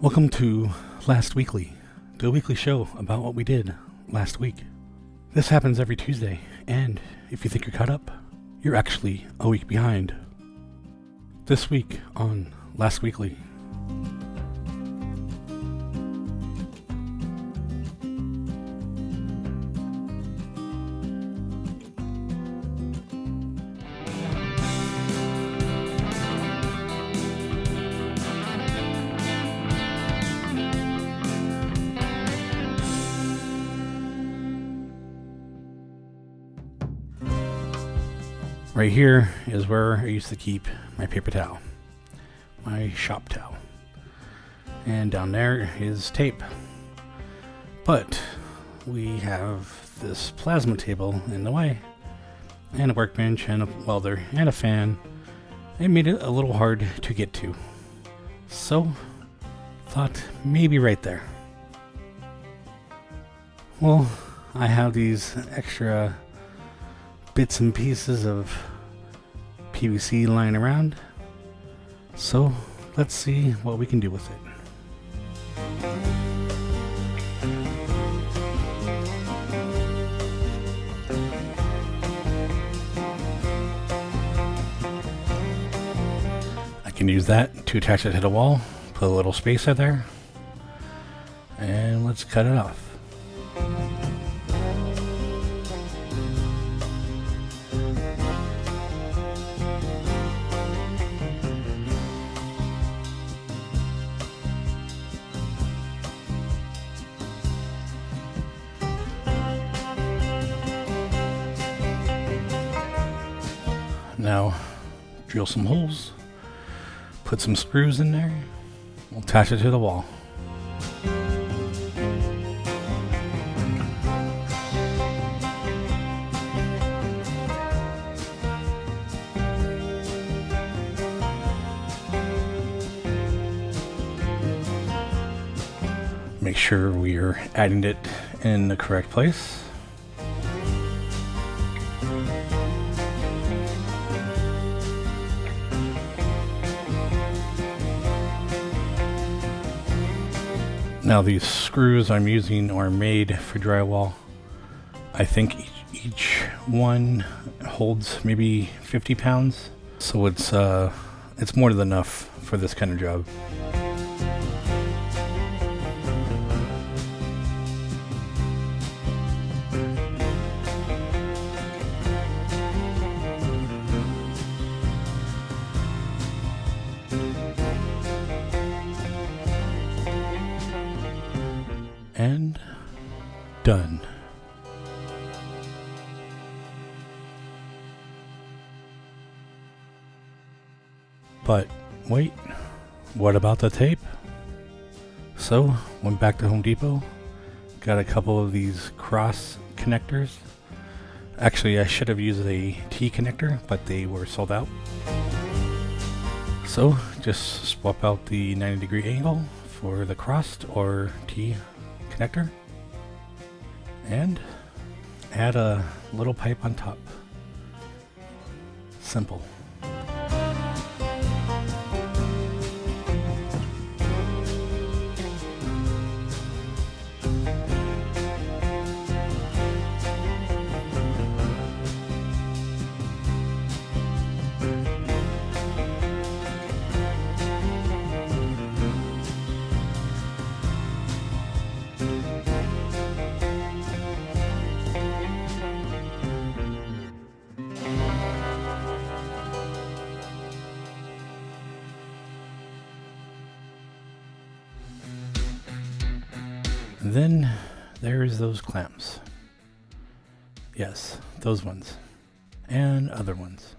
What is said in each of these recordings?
Welcome to Last Weekly, the weekly show about what we did last week. This happens every Tuesday, and if you think you're caught up, you're actually a week behind. This week on Last Weekly. Right here is where I used to keep my paper towel, my shop towel. And down there is tape. But we have this plasma table in the way, and a workbench, and a welder, and a fan. It made it a little hard to get to. So, thought maybe right there. Well, I have these extra bits and pieces of PVC lying around, so let's see what we can do with it. I can use that to attach it to the wall, put a little spacer there, and let's cut it off. Now, drill some holes, put some screws in there, we'll attach it to the wall. Make sure we are adding it in the correct place. Now these screws I'm using are made for drywall. I think each one holds maybe 50 pounds. So it's more than enough for this kind of job. And done. But wait, what about the tape? So, went back to Home Depot, got a couple of these cross connectors. Actually, I should have used a T connector, but they were sold out. So, just swap out the 90-degree angle for the crossed or T connector and add a little pipe on top. Simple. Then there's those clamps. Yes, those ones. And other ones.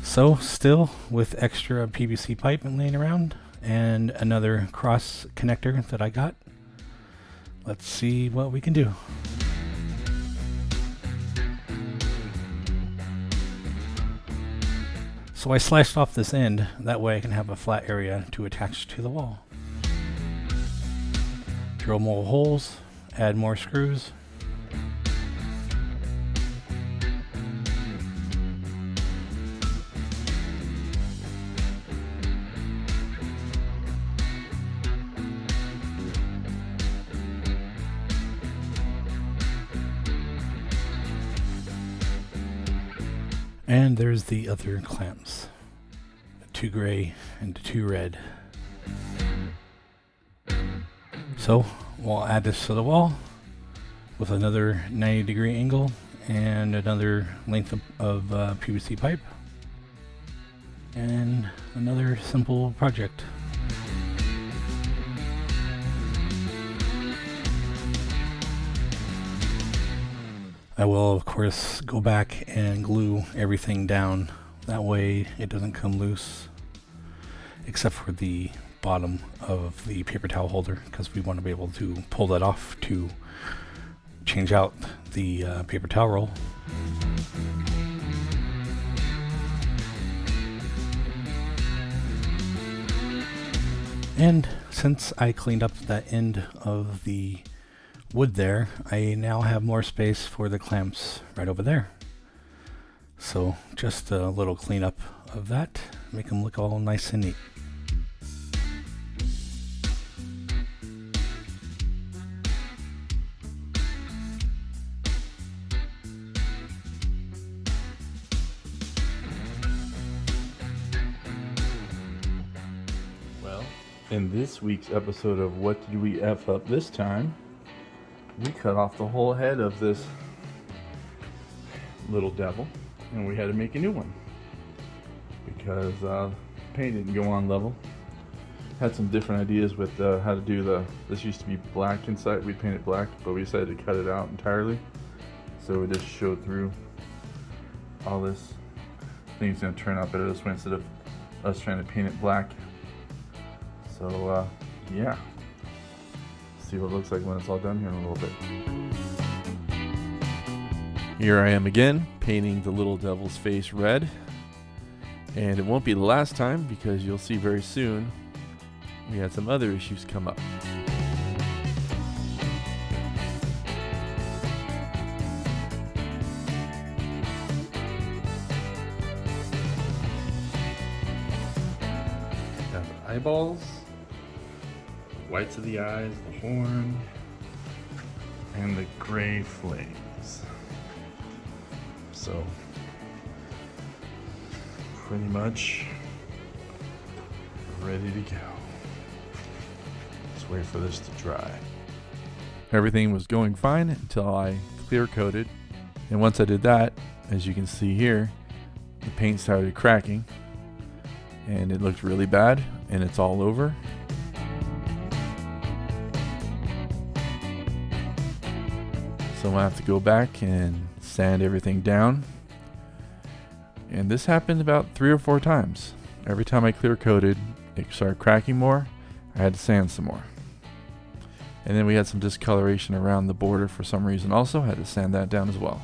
So, still with extra PVC pipe laying around and another cross connector that I got. Let's see what we can do. So I sliced off this end, that way I can have a flat area to attach to the wall. Drill more holes, add more screws. And there's the other clamps. The 2 gray and the 2 red. So we'll add this to the wall with another 90-degree angle and another length of PVC pipe. And another simple project. I will, of course, go back and glue everything down. That way it doesn't come loose, except for the bottom of the paper towel holder, because we want to be able to pull that off to change out the paper towel roll. And since I cleaned up that end of the wood there, I now have more space for the clamps right over there. So just a little cleanup of that, make them look all nice and neat. Well, in this week's episode of What Did We F Up This Time, we cut off the whole head of this little devil, and we had to make a new one because paint didn't go on level. Had some different ideas with how to do this used to be black inside, we painted black, but we decided to cut it out entirely, so it just showed through all this. I think it's going to turn out better this way instead of us trying to paint it black. So yeah, see what it looks like when it's all done here in a little bit. Here I am again, painting the little devil's face red. And it won't be the last time, because you'll see very soon we had some other issues come up. Got the eyeballs, whites of the eyes, the horn, and the gray flames. So, pretty much ready to go. Let's wait for this to dry. Everything was going fine until I clear coated, and once I did that, as you can see here, the paint started cracking, and it looked really bad, and it's all over. So I'm gonna have to go back and sand everything down. And this happened about 3 or 4 times. Every time I clear coated, it started cracking more. I had to sand some more. And then we had some discoloration around the border for some reason also. I had to sand that down as well.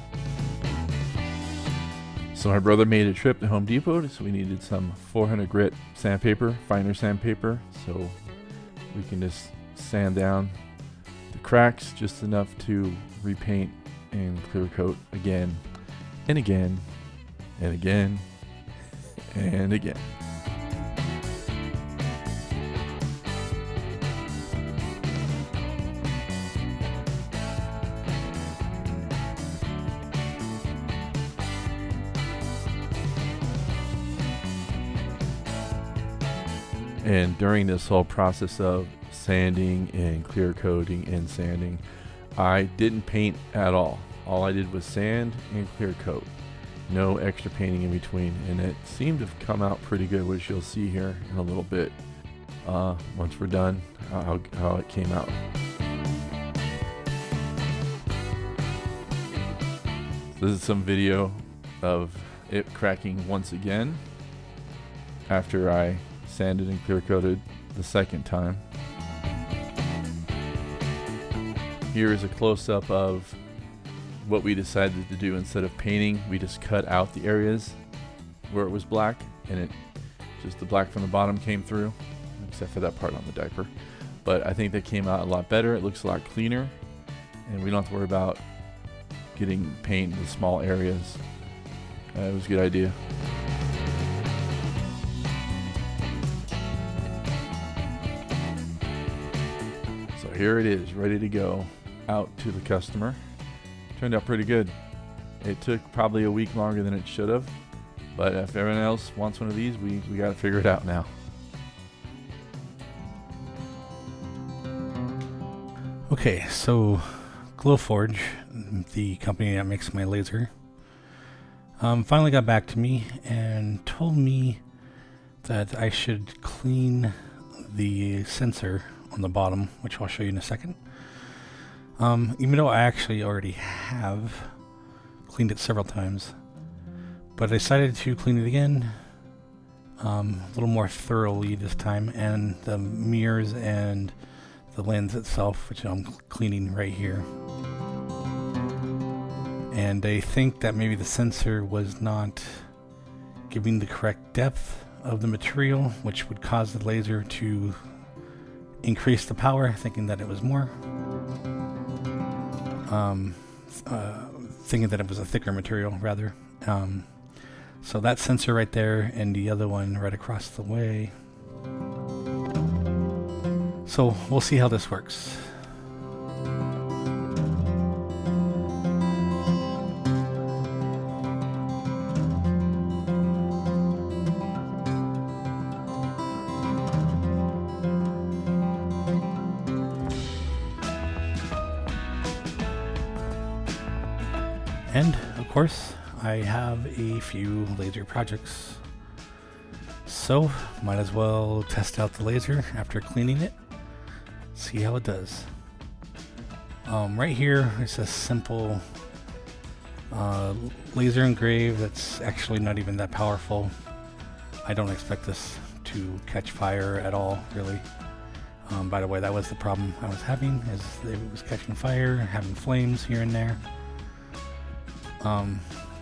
So my brother made a trip to Home Depot, so we needed some 400 grit sandpaper, finer sandpaper, so we can just sand down the cracks just enough to repaint and clear coat again and again and again and again. And during this whole process of sanding and clear coating and sanding, I didn't paint at all. All I did was sand and clear coat. No extra painting in between, and it seemed to have come out pretty good, which you'll see here in a little bit once we're done, how it came out. So this is some video of it cracking once again after I sanded and clear coated the second time. Here is a close-up of what we decided to do. Instead of painting, we just cut out the areas where it was black, and it just the black from the bottom came through, except for that part on the diaper. But I think that came out a lot better. It looks a lot cleaner, and we don't have to worry about getting paint in the small areas. It was a good idea. So here it is, ready to go out to the customer. Turned out pretty good. It took probably a week longer than it should have, But if everyone else wants one of these, we got to figure it out now. Okay, so Glowforge, the company that makes my laser, finally got back to me and told me that I should clean the sensor on the bottom, which I'll show you in a second. Even though I actually already have cleaned it several times, but I decided to clean it again, a little more thoroughly this time, and the mirrors and the lens itself, which I'm cleaning right here. And I think that maybe the sensor was not giving the correct depth of the material, which would cause the laser to increase the power, thinking that it was more. Thinking that it was a thicker material, rather. So that sensor right there, and the other one right across the way. So we'll see how this works. And of course, I have a few laser projects. So might as well test out the laser after cleaning it. See how it does. Right here is a simple laser engrave that's actually not even that powerful. I don't expect this to catch fire at all, really. By the way, that was the problem I was having, is it was catching fire, having flames here and there.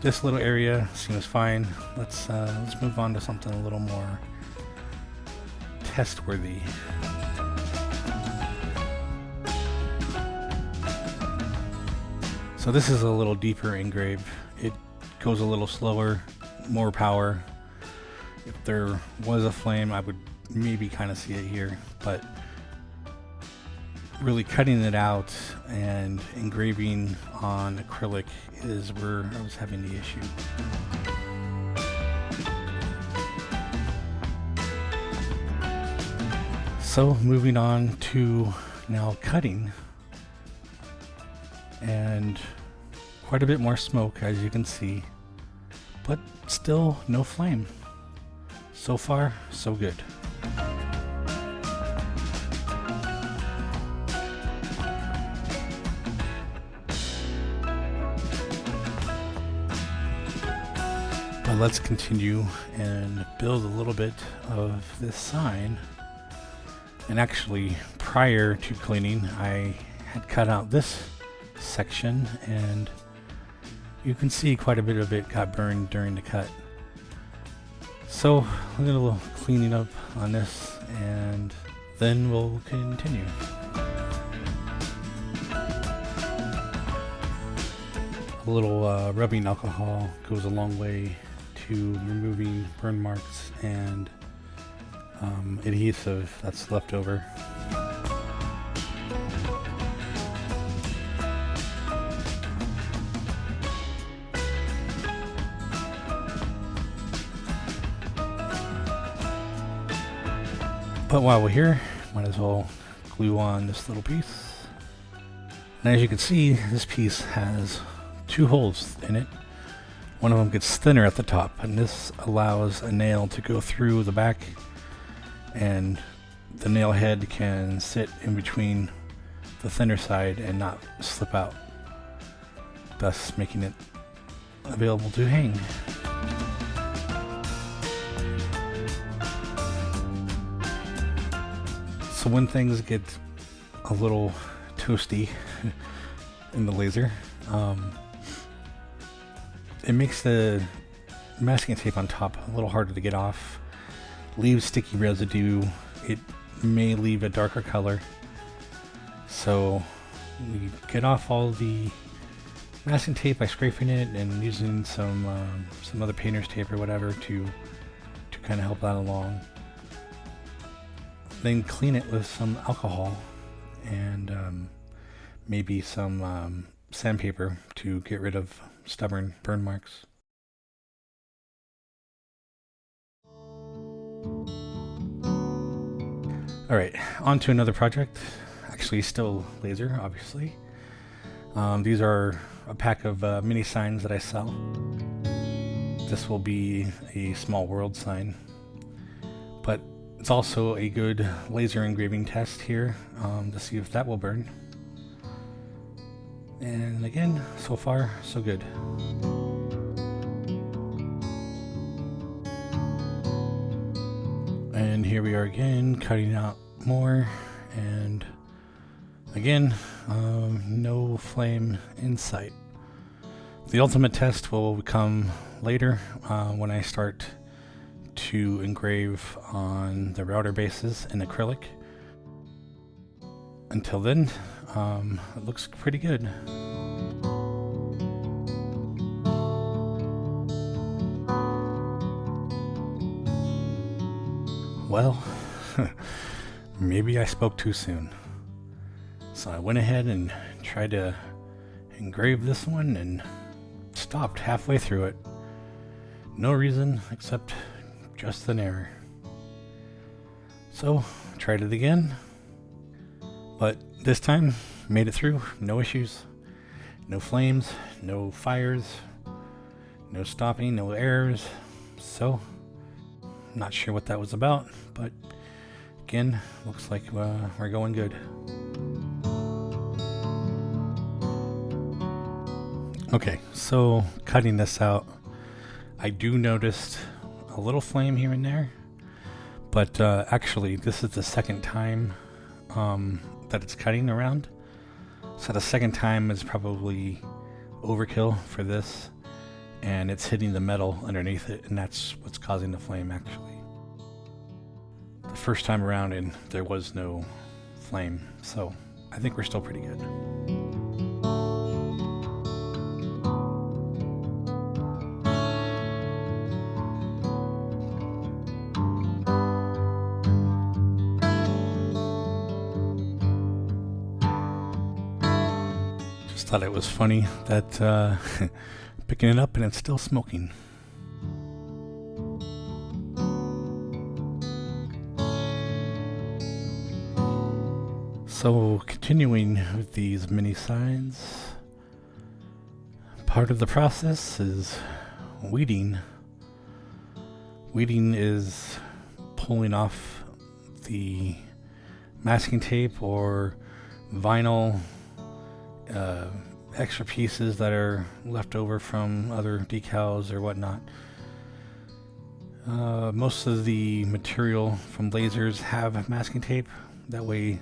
This little area seems fine. Let's move on to something a little more test-worthy. So this is a little deeper engrave. It goes a little slower, more power. If there was a flame, I would maybe kind of see it here, but really cutting it out and engraving on acrylic is where I was having the issue. So moving on to now cutting, and quite a bit more smoke, as you can see, but still no flame. So far, so good. But let's continue and build a little bit of this sign. And actually, prior to cleaning, I had cut out this section, and you can see quite a bit of it got burned during the cut. So I'm gonna do a little cleaning up on this, and then we'll continue. A little rubbing alcohol goes a long way to removing burn marks and adhesive that's left over. But while we're here, might as well glue on this little piece. And as you can see, this piece has two holes in it. One of them gets thinner at the top, and this allows a nail to go through the back, and the nail head can sit in between the thinner side and not slip out, thus making it available to hang. So when things get a little toasty in the laser, it makes the masking tape on top a little harder to get off, leaves sticky residue. It may leave a darker color. So we get off all the masking tape by scraping it and using some other painter's tape or whatever to kind of help that along. Then clean it with some alcohol and maybe some sandpaper to get rid of stubborn burn marks. Alright, on to another project. Actually, still laser, obviously. These are a pack of mini signs that I sell. This will be a small world sign, but it's also a good laser engraving test here to see if that will burn. And again, so far, so good. And here we are again, cutting out more, and again, no flame in sight. The ultimate test will come later when I start to engrave on the router bases in acrylic. Until then, it looks pretty good. Well, maybe I spoke too soon. So I went ahead and tried to engrave this one and stopped halfway through it. No reason except just an error. So tried it again, but this time made it through, no issues, no flames, no fires, no stopping, no errors. So not sure what that was about, but again, looks like we're going good. Okay, so cutting this out, I do notice a little flame here and there, but actually this is the second time that it's cutting around. So the second time is probably overkill for this, and it's hitting the metal underneath it, and that's what's causing the flame actually. The first time around and there was no flame, so I think we're still pretty good. Thought it was funny that picking it up and it's still smoking. So continuing with these mini signs, part of the process is weeding. Weeding is pulling off the masking tape or vinyl extra pieces that are left over from other decals or whatnot. Most of the material from lasers have masking tape. That way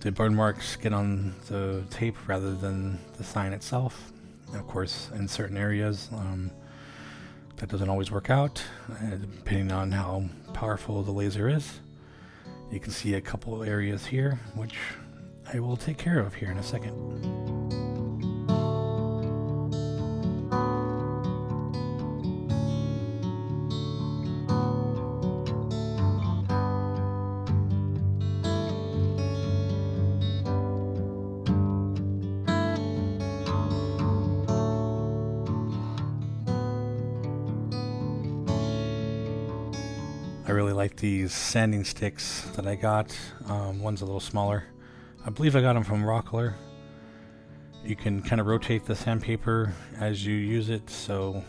the burn marks get on the tape rather than the sign itself. And of course, in certain areas, that doesn't always work out, depending on how powerful the laser is. You can see a couple areas here, which I will take care of here in a second. I really like these sanding sticks that I got. One's a little smaller. I believe I got them from Rockler. You can kind of rotate the sandpaper as you use it, so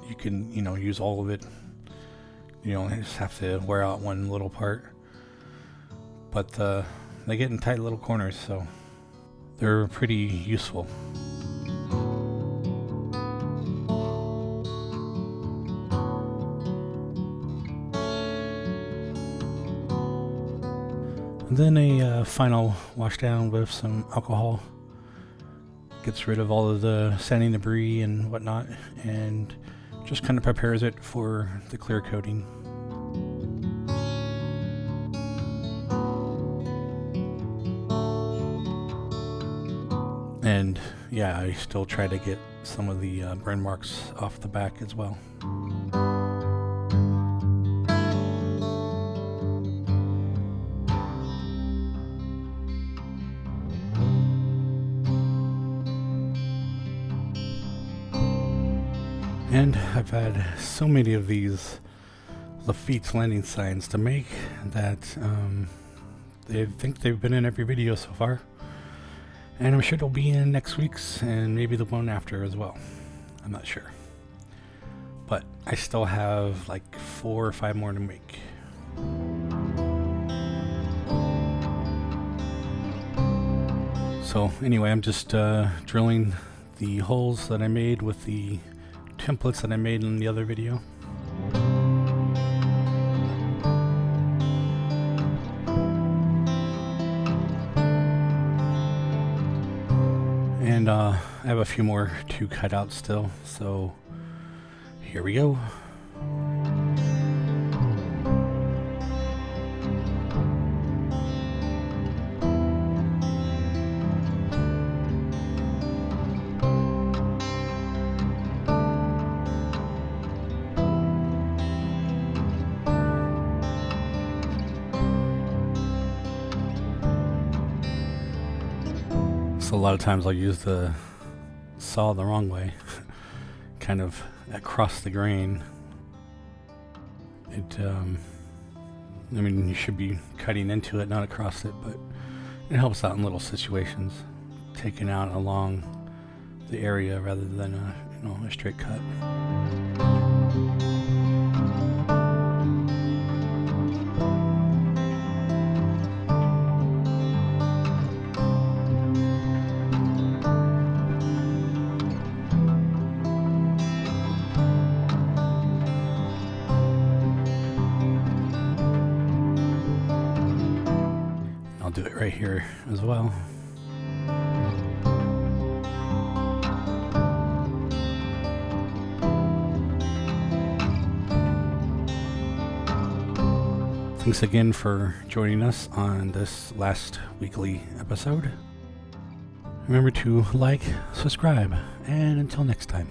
you can, use all of it. You don't just have to wear out one little part. But they get in tight little corners, so they're pretty useful. And then a final wash down with some alcohol. Gets rid of all of the sanding debris and whatnot, and just kind of prepares it for the clear coating. And yeah, I still try to get some of the burn marks off the back as well. And I've had so many of these Laffite landing signs to make that they think they've been in every video so far. And I'm sure they'll be in next week's and maybe the one after as well. I'm not sure. But I still have like 4 or 5 more to make. So anyway, I'm just drilling the holes that I made with the templates that I made in the other video. And I have a few more to cut out still, so here we go. So a lot of times I'll use the saw the wrong way, kind of across the grain. I mean, you should be cutting into it, not across it, but it helps out in little situations, taking out along the area rather than a straight cut. I'll do it right here as well. Thanks again for joining us on this last weekly episode. Remember to like, subscribe, and until next time.